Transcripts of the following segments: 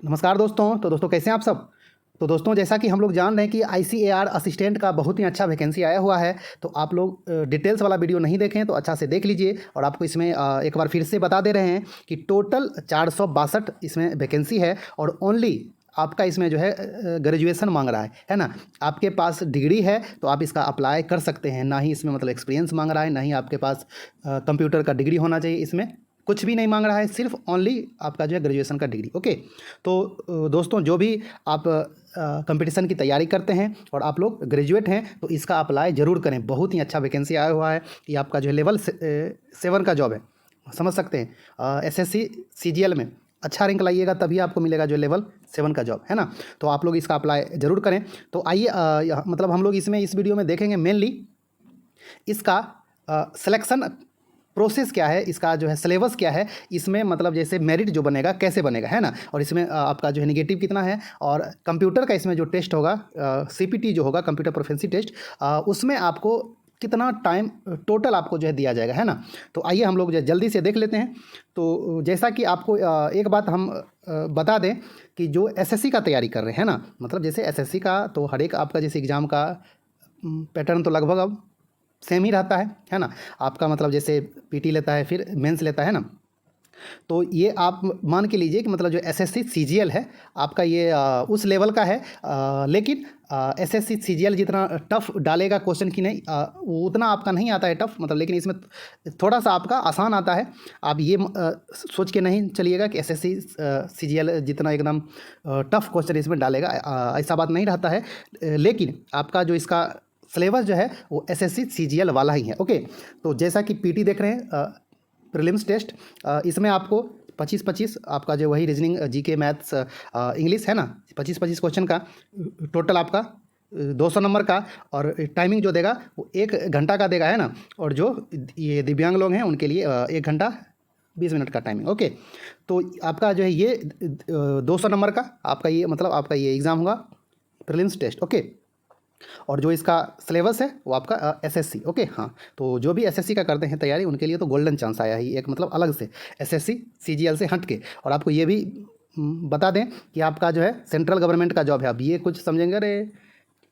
नमस्कार दोस्तों। तो दोस्तों कैसे हैं आप सब। तो दोस्तों जैसा कि हम लोग जान रहे हैं कि ICAR असिस्टेंट का बहुत ही अच्छा वैकेंसी आया हुआ है। तो आप लोग डिटेल्स वाला वीडियो नहीं देखें तो अच्छा से देख लीजिए। और आपको इसमें एक बार फिर से बता दे रहे हैं कि टोटल 462 इसमें वैकेंसी है और ओनली आपका इसमें जो है ग्रेजुएशन मांग रहा है ना। आपके पास डिग्री है तो आप इसका अप्लाई कर सकते हैं। ना ही इसमें मतलब एक्सपीरियंस मांग रहा है, ना ही आपके पास कंप्यूटर का डिग्री होना चाहिए। इसमें कुछ भी नहीं मांग रहा है, सिर्फ ओनली आपका जो है ग्रेजुएशन का डिग्री। ओके। तो दोस्तों जो भी आप कंपटीशन की तैयारी करते हैं और आप लोग ग्रेजुएट हैं तो इसका अप्लाई ज़रूर करें। बहुत ही अच्छा वैकेंसी आया हुआ है। ये आपका जो है लेवल 7 का जॉब है, समझ सकते हैं। SSC CGL में अच्छा रैंक लाइएगा तभी आपको मिलेगा जो लेवल 7 का जॉब है ना। तो आप लोग इसका अप्लाई ज़रूर करें। तो आइए मतलब हम लोग इसमें इस वीडियो में देखेंगे मेनली इसका सिलेक्शन प्रोसेस क्या है, इसका जो है सिलेबस क्या है, इसमें मतलब जैसे मेरिट जो बनेगा कैसे बनेगा है ना। और इसमें आपका जो है निगेटिव कितना है और कंप्यूटर का इसमें जो टेस्ट होगा CPT जो होगा कंप्यूटर प्रोफिशिएंसी टेस्ट, उसमें आपको कितना टाइम टोटल आपको जो है दिया जाएगा है ना। तो आइए हम लोग जो है जल्दी से देख लेते हैं। तो जैसा कि आपको एक बात हम बता दें कि जो SSC का तैयारी कर रहे हैं ना, मतलब जैसे SSC का तो हर एक आपका जैसे एग्ज़ाम का पैटर्न तो लगभग अब सेम ही रहता है ना। आपका मतलब जैसे PT लेता है फिर मेंस लेता है ना। तो ये आप मान के लीजिए कि मतलब जो SSC CGL है आपका ये उस लेवल का है। लेकिन SSC CGL जितना टफ डालेगा क्वेश्चन की नहीं, वो उतना आपका नहीं आता है टफ, मतलब लेकिन इसमें थोड़ा सा आपका आसान आता है। आप ये सोच के नहीं चलिएगा कि SSC CGL जितना एकदम टफ क्वेश्चन इसमें डालेगा, ऐसा बात नहीं रहता है। लेकिन आपका जो इसका सिलेबस जो है वो SSC CGL वाला ही है। ओके। तो जैसा कि PT देख रहे हैं प्रीलिम्स टेस्ट, इसमें आपको 25-25 आपका जो वही रीजनिंग GK मैथ्स इंग्लिश है ना, 25-25 क्वेश्चन का टोटल आपका 200 नंबर का। और टाइमिंग जो देगा वो 1 घंटा का देगा है ना। और जो ये दिव्यांग लोग हैं उनके लिए 1 घंटा 20 मिनट का टाइमिंग। ओके। तो आपका जो है ये 200 नंबर का आपका ये मतलब आपका ये एग्ज़ाम होगा प्रीलिम्स टेस्ट। ओके। और जो इसका सिलेबस है वो आपका SSC। ओके। हाँ, तो जो भी SSC का करते हैं तैयारी उनके लिए तो गोल्डन चांस आया ही एक, मतलब अलग से SSC CGL से हट के। और आपको ये भी बता दें कि आपका जो है सेंट्रल गवर्नमेंट का जॉब है। अब ये कुछ समझेंगे, अरे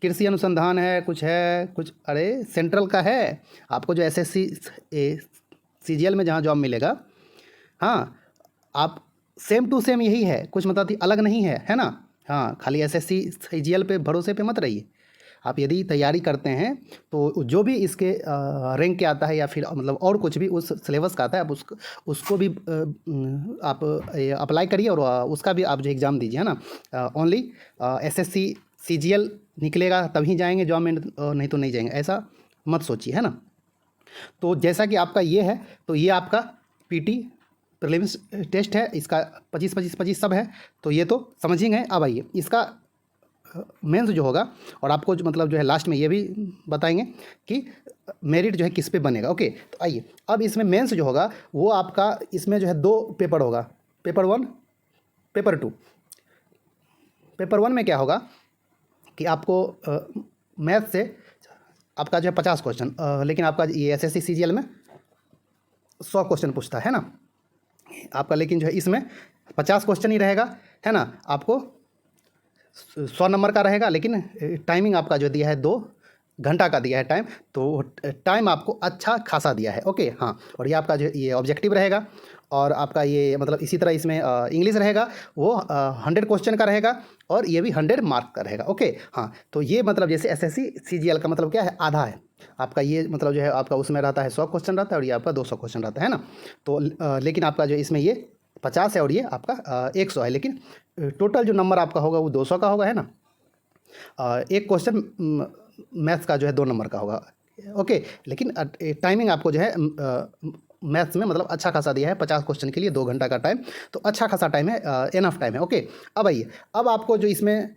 कृषि अनुसंधान है कुछ, अरे सेंट्रल का है। आपको जो SSC CGL में जहाँ जॉब मिलेगा, हाँ, आप सेम टू सेम यही है, कुछ मतलब अलग नहीं है ना। हाँ, खाली SSC CGL पे भरोसे पे मत रहिए। आप यदि तैयारी करते हैं तो जो भी इसके रैंक के आता है या फिर मतलब और कुछ भी उस सिलेबस का आता है, आप उसको भी आप अप्लाई करिए और उसका भी आप जो एग्ज़ाम दीजिए है ना। ओनली SSC CGL निकलेगा तभी जाएंगे जॉब में, नहीं तो नहीं जाएंगे, ऐसा मत सोचिए है ना। तो जैसा कि आपका ये है तो ये आपका PT प्रीलिम्स टेस्ट है, इसका 25-25-25 सब है। तो ये तो समझ ही गए। अब आइए इसका मेंस जो होगा, और आपको जो मतलब जो है लास्ट में ये भी बताएंगे कि मेरिट जो है किस पे बनेगा। ओके। तो आइए अब इसमें मेंस जो होगा वो आपका इसमें जो है 2 पेपर होगा, पेपर 1 पेपर 2। पेपर 1 में क्या होगा कि आपको मैथ से आपका जो है 50 क्वेश्चन, लेकिन आपका ये SSC CGL में 100 क्वेश्चन पूछता है ना आपका। लेकिन जो है इसमें 50 क्वेश्चन ही रहेगा है ना। आपको 100 नंबर का रहेगा, लेकिन टाइमिंग आपका जो दिया है 2 घंटा का दिया है टाइम। तो टाइम आपको अच्छा खासा दिया है। ओके। हाँ, और ये आपका जो ये ऑब्जेक्टिव रहेगा और आपका ये मतलब इसी तरह इसमें इंग्लिश रहेगा, वो 100 क्वेश्चन का रहेगा और ये भी 100 मार्क का रहेगा। ओके। हाँ, तो ये मतलब जैसे SSC CGL का मतलब क्या है, आधा है आपका। ये मतलब जो है आपका उसमें रहता है 100 क्वेश्चन रहता है और ये आपका 200 क्वेश्चन रहता है ना। तो लेकिन आपका जो इसमें ये 50 है और ये आपका 100 है, लेकिन टोटल जो नंबर आपका होगा वो 200 का होगा है ना। एक क्वेश्चन मैथ्स का जो है 2 नंबर का होगा। ओके। लेकिन टाइमिंग आपको जो है मैथ्स में मतलब अच्छा खासा दिया है, 50 क्वेश्चन के लिए 2 घंटा का टाइम, तो अच्छा खासा टाइम है, एनफ टाइम है। ओके। अब आइए, अब आपको जो इसमें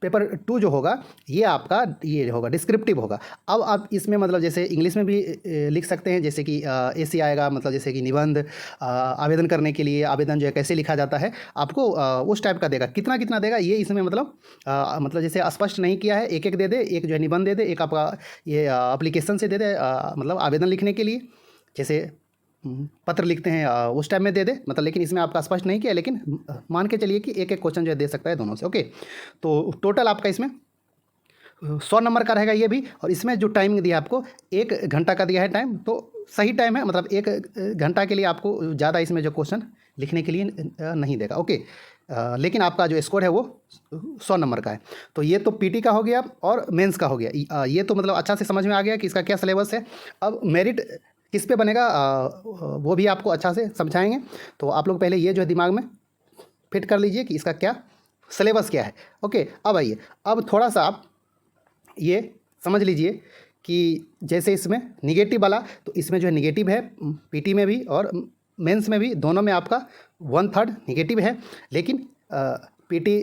पेपर 2 जो होगा ये आपका ये होगा डिस्क्रिप्टिव होगा। अब आप इसमें मतलब जैसे इंग्लिश में भी लिख सकते हैं, जैसे कि ऐसे आएगा, मतलब जैसे कि निबंध आवेदन करने के लिए आवेदन जो है कैसे लिखा जाता है, आपको उस टाइप का देगा। कितना कितना देगा ये इसमें मतलब जैसे स्पष्ट नहीं किया है, एक एक दे दे, एक जो है निबंध दे दे, एक आपका ये एप्लीकेशन से दे दे, मतलब आवेदन लिखने के लिए। जैसे पत्र लिखते हैं उस टाइम में दे दे, मतलब लेकिन इसमें आपका स्पष्ट नहीं किया, लेकिन मान के चलिए कि एक एक क्वेश्चन जो है दे सकता है दोनों से। ओके, तो टोटल आपका इसमें 100 नंबर का रहेगा ये भी। और इसमें जो टाइमिंग दिया आपको 1 घंटा का दिया है टाइम, तो सही टाइम है, मतलब 1 घंटा के लिए आपको ज़्यादा इसमें जो क्वेश्चन लिखने के लिए नहीं देगा। ओके, लेकिन आपका जो स्कोर है वो 100 नंबर का है। तो ये तो पीटी का हो गया और मेंस का हो गया। ये तो मतलब अच्छा से समझ में आ गया कि इसका क्या सिलेबस है। अब मेरिट किस पे बनेगा वो भी आपको अच्छा से समझाएंगे। तो आप लोग पहले ये जो है दिमाग में फिट कर लीजिए कि इसका क्या सिलेबस क्या है। ओके, अब आइए, अब थोड़ा सा आप ये समझ लीजिए कि जैसे इसमें निगेटिव वाला, तो इसमें जो है निगेटिव है पीटी में भी और मेंस में भी, दोनों में आपका 1/3 निगेटिव है। लेकिन पीटी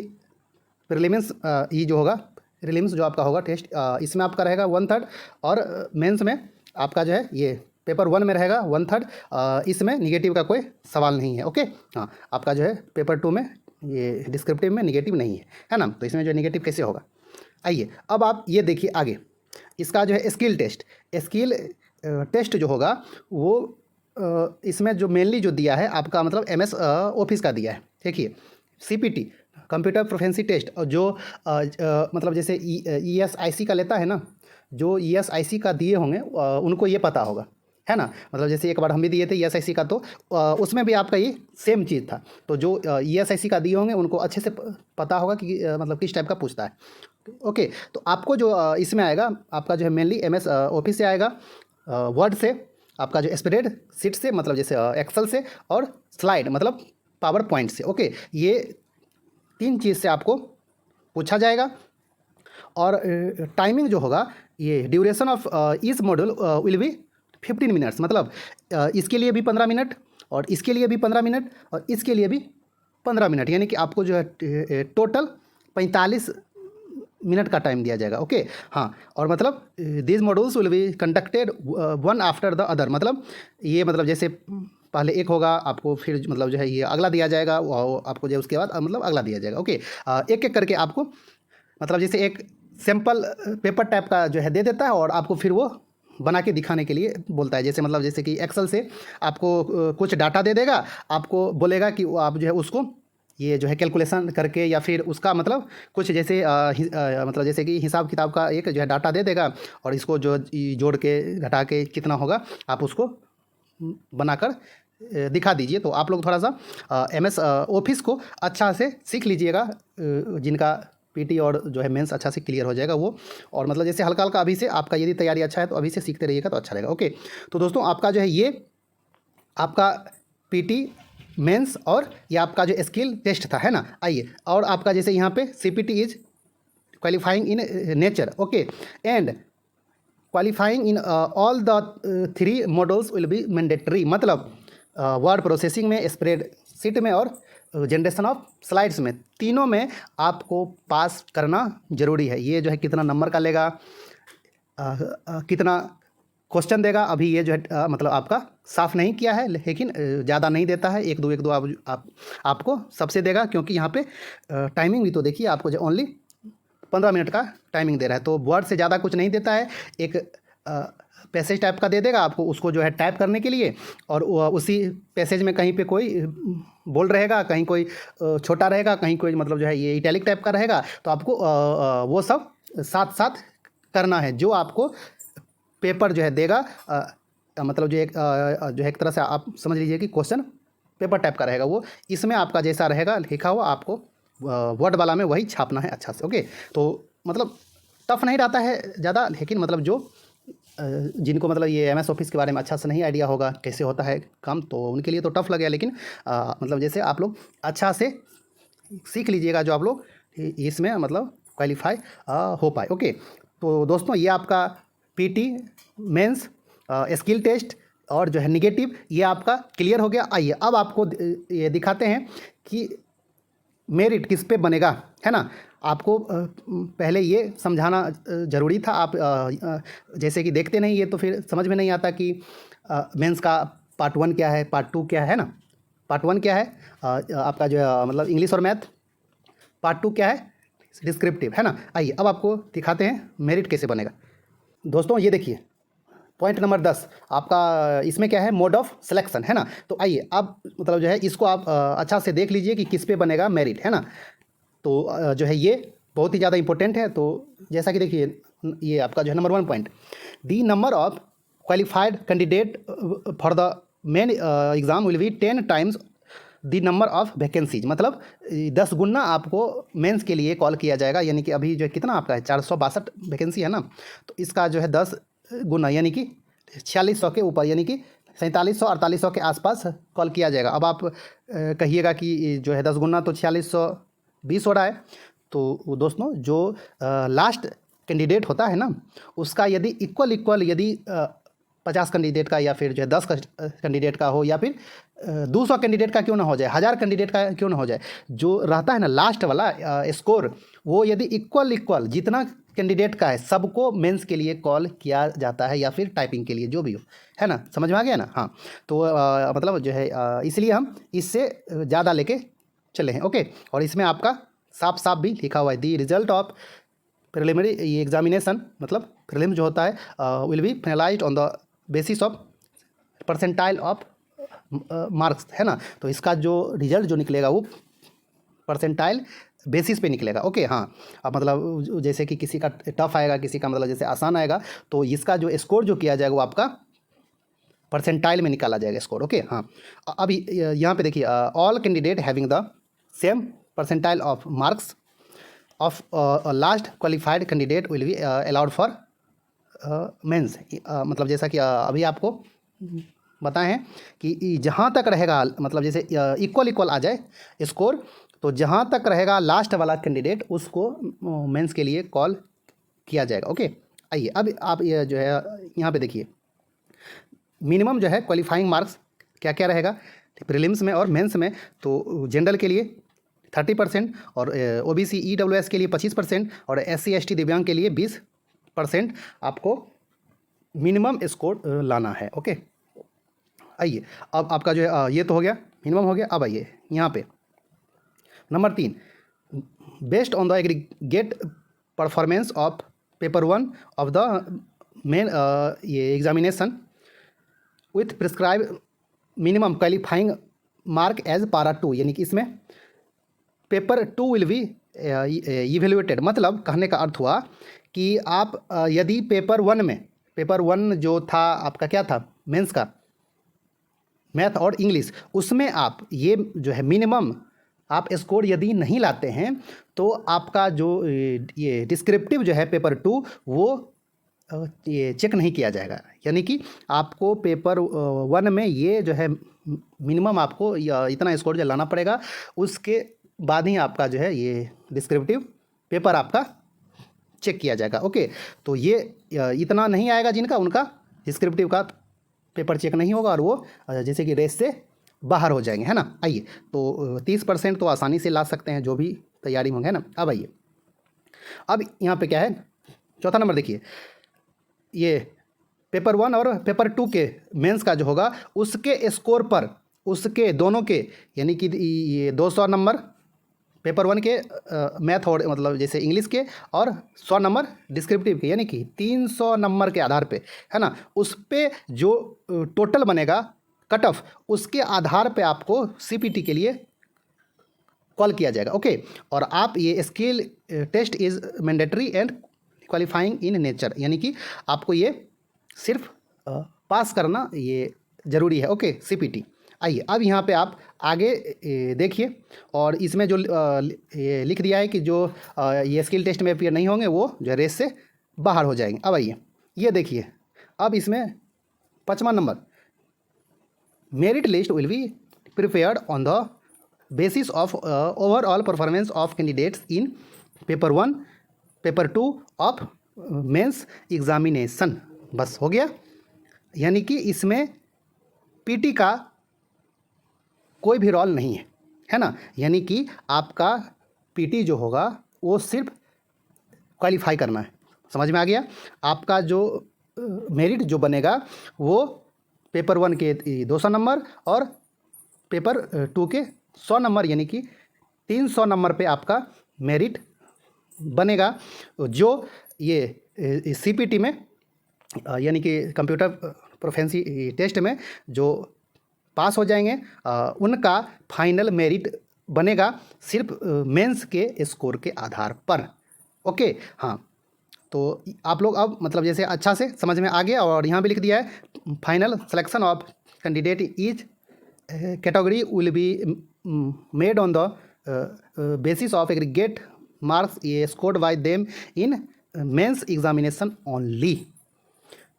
प्रीलिम्स ये जो होगा, प्रीलिम्स जो आपका होगा टेस्ट, इसमें आपका रहेगा 1/3, और मेंस में आपका जो है ये पेपर 1 में रहेगा 1/3। इसमें निगेटिव का कोई सवाल नहीं है। ओके, हाँ, आपका जो है पेपर 2 में ये डिस्क्रिप्टिव में निगेटिव नहीं है ना। तो इसमें जो निगेटिव कैसे होगा, आइए अब आप ये देखिए आगे। इसका जो है स्किल टेस्ट जो होगा वो इसमें जो मेनली जो दिया है आपका, मतलब एमएस ऑफिस का दिया है। देखिए सीपीटी कंप्यूटर प्रोफिशिएंसी टेस्ट, और जो मतलब जैसे ईएसआईसी का लेता है ना, जो ईएसआईसी का दिए होंगे उनको ये पता होगा, है ना। मतलब जैसे एक बार हम भी दिए थे ईएसआईसी का, तो उसमें भी आपका ये सेम चीज़ था। तो जो ईएसआईसी का दिए होंगे उनको अच्छे से पता होगा कि मतलब किस टाइप का पूछता है। ओके, तो आपको जो इसमें आएगा आपका जो है मेनली एमएस ऑफिस से आएगा, वर्ड से, आपका जो स्प्रेड शीट से, मतलब जैसे एक्सेल से, और स्लाइड मतलब पावर पॉइंट से। ओके, ये 3 चीज़ से आपको पूछा जाएगा। और टाइमिंग जो होगा, ये duration of each module will be 15 minutes, मतलब इसके लिए भी 15 मिनट, और इसके लिए भी 15 मिनट, और इसके लिए भी 15 मिनट, यानी कि आपको जो है टोटल 45 मिनट का टाइम दिया जाएगा। ओके, हाँ, और मतलब this modules will be conducted one after the other, मतलब ये मतलब जैसे पहले एक होगा आपको, फिर मतलब जो है ये अगला दिया जाएगा, आपको जो उसके बाद मतलब अगला दिया जाएगा। ओके, एक एक करके आपको, मतलब जैसे एक सैम्पल पेपर टाइप का जो है दे देता है, और आपको फिर वो बना के दिखाने के लिए बोलता है। जैसे मतलब जैसे कि एक्सेल से आपको कुछ डाटा दे देगा, आपको बोलेगा कि आप जो है उसको ये जो है कैलकुलेशन करके, या फिर उसका मतलब कुछ जैसे मतलब जैसे कि हिसाब किताब का एक जो है डाटा दे देगा, और इसको जो जोड़ के घटा के कितना होगा आप उसको बनाकर दिखा दीजिए। तो आप लोग थोड़ा सा एमएस ऑफिस को अच्छा से सीख लीजिएगा, जिनका पीटी और जो है मेंस अच्छा से क्लियर हो जाएगा वो। और मतलब जैसे हल्का हल्का अभी से आपका यदि तैयारी अच्छा है तो अभी से सीखते रहिएगा तो अच्छा रहेगा। ओके, तो दोस्तों आपका जो है ये आपका पीटी मेंस और ये आपका जो स्किल टेस्ट था, है ना। आइए, और आपका जैसे यहाँ पे CPT is qualifying in nature, okay, and qualifying in all the 3 models will be mandatory, मतलब वर्ड प्रोसेसिंग में, स्प्रेड शीट में, और जनरेशन ऑफ स्लाइड्स में, तीनों में आपको पास करना जरूरी है। ये जो है कितना नंबर का लेगा, कितना क्वेश्चन देगा, अभी ये जो है मतलब आपका साफ नहीं किया है, लेकिन ज़्यादा नहीं देता है, 1-2 आपको सबसे देगा, क्योंकि यहाँ पे टाइमिंग भी तो देखिए, आपको जो ओनली 15 मिनट का टाइमिंग दे रहा है, तो वर्ड से ज़्यादा कुछ नहीं देता है। एक पैसेज टाइप का दे देगा आपको, उसको जो है टाइप करने के लिए, और उसी पैसेज में कहीं पे कोई बोल्ड रहेगा, कहीं कोई छोटा रहेगा, कहीं कोई मतलब जो है ये इटैलिक टाइप का रहेगा, तो आपको वो सब साथ साथ करना है, जो आपको पेपर जो है देगा। मतलब जो है एक तरह से आप समझ लीजिए कि क्वेश्चन पेपर टाइप का रहेगा वो, इसमें आपका जैसा रहेगा लिखा हुआ, आपको वर्ड वाला में वही छापना है अच्छा से। ओके, तो मतलब टफ नहीं रहता है ज़्यादा, लेकिन मतलब जो जिनको मतलब ये एमएस ऑफिस के बारे में अच्छा से नहीं आइडिया होगा कैसे होता है काम, तो उनके लिए तो टफ लगेगा। लेकिन मतलब जैसे आप लोग अच्छा से सीख लीजिएगा, जो आप लोग इसमें मतलब क्वालिफाई हो पाए। ओके, तो दोस्तों ये आपका पीटी मेंस स्किल टेस्ट और जो है निगेटिव ये आपका क्लियर हो गया। आइए अब आपको ये दिखाते हैं कि मेरिट किस पे बनेगा, है ना। आपको पहले ये समझाना ज़रूरी था। आप जैसे कि देखते नहीं ये, तो फिर समझ में नहीं आता कि मेंस का पार्ट 1 क्या है, पार्ट 2 क्या है ना। पार्ट 1 क्या है आपका जो है मतलब इंग्लिश और मैथ, पार्ट 2 क्या है डिस्क्रिप्टिव, है ना। आइए अब आपको दिखाते हैं मेरिट कैसे बनेगा। दोस्तों ये देखिए, पॉइंट नंबर 10 आपका इसमें क्या है, मोड ऑफ सिलेक्शन, है ना। तो आइए अब मतलब जो है इसको आप अच्छा से देख लीजिए कि किस पे बनेगा मेरिट, है ना। तो जो है ये बहुत ही ज़्यादा इंपॉर्टेंट है। तो जैसा कि देखिए ये आपका जो है number 1 point, the number of qualified candidate for the main exam will be 10 times the number of vacancies, मतलब 10 गुना आपको मेंस के लिए कॉल किया जाएगा। यानी कि अभी जो है कितना आपका है 462 वैकेंसी है ना, तो इसका जो है 10 गुना यानी कि 4600 के ऊपर, यानी कि 4700-4800 के आसपास कॉल किया जाएगा। अब आप कहिएगा कि जो है 10 गुना तो 4620 हो रहा है। तो दोस्तों जो लास्ट कैंडिडेट होता है ना, उसका यदि इक्वल यदि 50 कैंडिडेट का या फिर जो है 10 कैंडिडेट का हो, या फिर 200 कैंडिडेट का क्यों ना हो जाए, 1000 कैंडिडेट का क्यों ना हो जाए, जो रहता है ना लास्ट वाला स्कोर, वो यदि इक्वल जितना कैंडिडेट का है सबको मेंस के लिए कॉल किया जाता है, या फिर टाइपिंग के लिए, जो भी हो, है ना। समझ में आ गया ना। हाँ, तो मतलब जो है इसलिए हम इससे ज़्यादा लेके चले हैं। ओके, और इसमें आपका साफ साफ भी लिखा हुआ है, the result of preliminary examination, मतलब प्रीलिम जो होता है will be finalised on the basis of percentile of marks, है ना। तो इसका जो रिजल्ट जो निकलेगा वो परसेंटाइल बेसिस पे निकलेगा। ओके, हाँ, अब मतलब जैसे कि किसी का टफ आएगा, किसी का मतलब जैसे आसान आएगा, तो इसका जो स्कोर जो किया जाएगा वो आपका परसेंटाइल में निकाला जाएगा स्कोर। ओके, हाँ, अभी यहाँ पे देखिए, all candidate having the same percentile of marks of last qualified candidate will be allowed for mains, मतलब जैसा कि अभी आपको बताएं हैं कि जहाँ तक रहेगा, मतलब जैसे इक्वल आ जाए स्कोर, तो जहाँ तक रहेगा लास्ट वाला कैंडिडेट उसको मेंस के लिए कॉल किया जाएगा। ओके, आइए अब आप ये जो है यहाँ पे देखिए, मिनिमम जो है क्वालिफाइंग मार्क्स क्या क्या रहेगा प्रीलिम्स में और मेंस में। तो जनरल के लिए 30% और OBC EWS के लिए 25% और SC ST दिव्यांग के लिए 20% आपको मिनिमम स्कोर लाना है। ओके, आइए अब आपका जो है ये तो हो गया, मिनिमम हो गया। अब आइए यहाँ पे number 3, based on the aggregate performance of paper 1 of the main ये examination with prescribe minimum qualifying mark as para 2, यानी कि इसमें पेपर 2 विल बी इवेल्युएटेड, मतलब कहने का अर्थ हुआ कि आप यदि पेपर 1 जो था आपका क्या था मेंस का, मैथ और इंग्लिश, उसमें आप ये जो है मिनिमम आप स्कोर यदि नहीं लाते हैं तो आपका जो ये डिस्क्रिप्टिव जो है पेपर 2 वो ये चेक नहीं किया जाएगा। यानी कि आपको पेपर 1 में ये जो है मिनिमम आपको इतना स्कोर जो लाना पड़ेगा, उसके बाद ही आपका जो है ये डिस्क्रिप्टिव पेपर आपका चेक किया जाएगा। ओके, तो ये इतना नहीं आएगा जिनका, उनका डिस्क्रिप्टिव का पेपर चेक नहीं होगा और वो जैसे कि रेस से बाहर हो जाएंगे, है ना। आइए, तो 30% तो आसानी से ला सकते हैं जो भी तैयारी होंगे, है ना। अब आइए, अब यहाँ पे क्या है, चौथा नंबर देखिए, ये पेपर 1 और पेपर 2 के मेंस का जो होगा उसके स्कोर पर, उसके दोनों के, यानी कि ये 200 नंबर पेपर 1 के मैथ और मतलब जैसे इंग्लिश के, और 100 नंबर डिस्क्रिप्टिव के, यानी कि 300 नंबर के आधार पे, है ना, उस पे जो टोटल बनेगा कट ऑफ, उसके आधार पे आपको CPT के लिए कॉल किया जाएगा। ओके, और आप ये skill test is mandatory and qualifying in nature, यानी कि आपको ये सिर्फ पास करना ये ज़रूरी है। Okay, CPT। आइए अब यहाँ पे आप आगे देखिए, और इसमें जो ये लिख दिया है कि जो ये स्किल टेस्ट में अपीयर नहीं होंगे वो जो रेस से बाहर हो जाएंगे। अब आइए ये देखिए, अब इसमें 5वां number, merit list will be prepared on the basis of overall performance of candidates in paper 1 paper 2 of mains examination. बस हो गया, यानी कि इसमें PT का कोई भी रोल नहीं है ना। यानी कि आपका PT जो होगा वो सिर्फ क्वालिफाई करना है। समझ में आ गया। आपका जो मेरिट जो बनेगा वो पेपर 1 के 200 नंबर और पेपर 2 के 100 नंबर, यानी कि 300 नंबर पे आपका मेरिट बनेगा, जो ये CPT में यानी कि कंप्यूटर प्रोफेंसी टेस्ट में जो पास हो जाएंगे उनका फाइनल मेरिट बनेगा सिर्फ मेंस के स्कोर के आधार पर। ओके, हाँ, तो आप लोग अब मतलब जैसे अच्छा से समझ में आ गया। और यहाँ भी लिख दिया है final selection of candidate each category will be made on the basis of aggregate marks ये scored by them in mains examination only.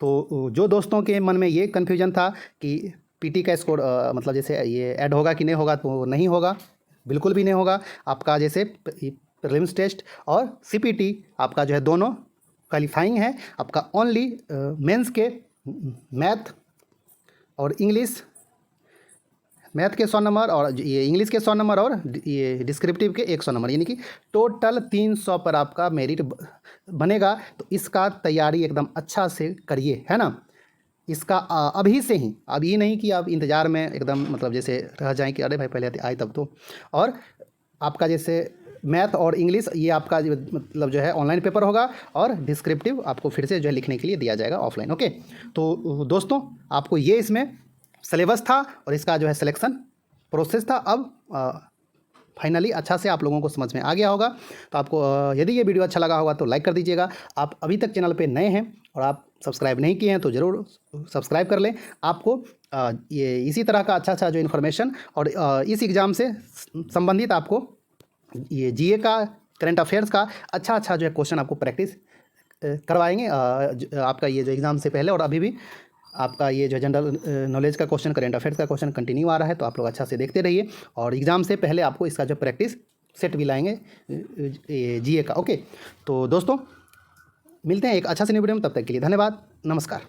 तो जो दोस्तों के मन में ये कन्फ्यूजन था कि पीटी का स्कोर मतलब जैसे ये ऐड होगा कि नहीं होगा, तो नहीं होगा, बिल्कुल भी नहीं होगा। आपका जैसे प्रीलिम्स टेस्ट और सीपीटी आपका जो है दोनों क्वालिफाइंग है। आपका ओनली मेंस के मैथ और इंग्लिश, मैथ के 100 नंबर और ये इंग्लिश के 100 नंबर और ये डिस्क्रिप्टिव के 100 नंबर, यानी कि टोटल 300 पर आपका मेरिट बनेगा। तो इसका तैयारी एकदम अच्छा से करिए, है ना। इसका अभी से ही, अब ये नहीं कि आप इंतज़ार में एकदम मतलब जैसे रह जाएं कि अरे भाई पहले आए तब तो। और आपका जैसे मैथ और इंग्लिश ये आपका मतलब जो है ऑनलाइन पेपर होगा और डिस्क्रिप्टिव आपको फिर से जो है लिखने के लिए दिया जाएगा ऑफलाइन। ओके, तो दोस्तों आपको ये इसमें सिलेबस था और इसका जो है सिलेक्शन प्रोसेस था। अब फाइनली अच्छा से आप लोगों को समझ में आ गया होगा। तो आपको यदि ये वीडियो अच्छा लगा होगा तो लाइक कर दीजिएगा। आप अभी तक चैनल पे नए हैं और आप सब्सक्राइब नहीं किए हैं तो ज़रूर सब्सक्राइब कर लें। आपको ये इसी तरह का अच्छा जो इन्फॉर्मेशन और इस एग्ज़ाम से संबंधित आपको ये जीए का, करंट अफेयर्स का अच्छा जो है क्वेश्चन आपको प्रैक्टिस करवाएंगे। आपका ये जो एग्ज़ाम से पहले और अभी भी आपका ये जो जनरल नॉलेज का क्वेश्चन, करंट अफेयर्स का क्वेश्चन कंटिन्यू आ रहा है। तो आप लोग अच्छा से देखते रहिए और एग्ज़ाम से पहले आपको इसका जो प्रैक्टिस सेट भी लाएंगे जीए का। ओके, तो दोस्तों मिलते हैं एक अच्छा से न्यू वीडियो में, तब तक के लिए धन्यवाद, नमस्कार।